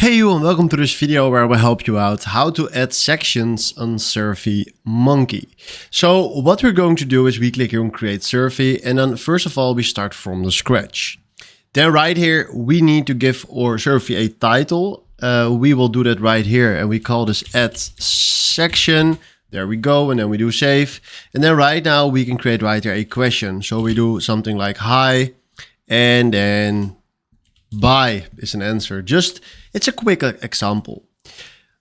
Hey you, and welcome to this video where I will help you out how to add sections on SurveyMonkey. So what we're going to do is we click here on create survey, and then first of all we start from the scratch. Then right here we need to give our survey a title. We will do that right here and we call this add section. There we go, and then we do save. And then right now we can create right here a question. So we do something like hi, and then buy is an answer. It's a quick example.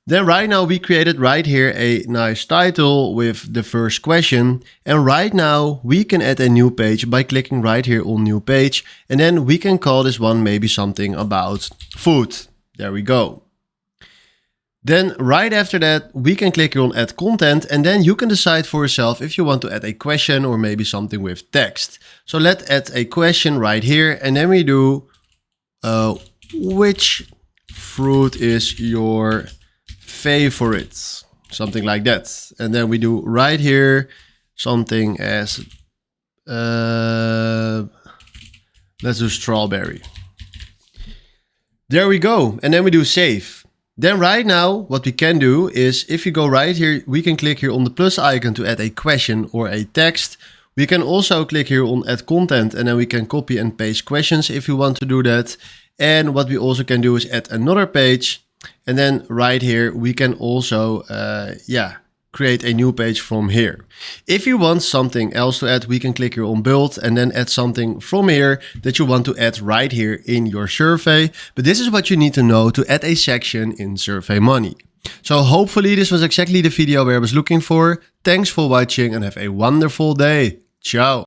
Then right now we created right here a nice title with the first question. And right now we can add a new page by clicking right here on new page. And then we can call this one maybe something about food. There we go. Then right after that we can click here on add content, and then you can decide for yourself if you want to add a question or maybe something with text. So let's add a question right here, and then we do which fruit is your favorite? Something like that. And then we do right here something as, let's do strawberry. There we go. And then we do save. Then right now what we can do is if you go right here, we can click here on the plus icon to add a question or a text. We can also click here on add content, and then we can copy and paste questions if you want to do that. And what we also can do is add another page. And then right here, we can also, create a new page from here. If you want something else to add, we can click here on build and then add something from here that you want to add right here in your survey. But this is what you need to know to add a section in SurveyMonkey. So hopefully this was exactly the video where I was looking for. Thanks for watching and have a wonderful day. Ciao.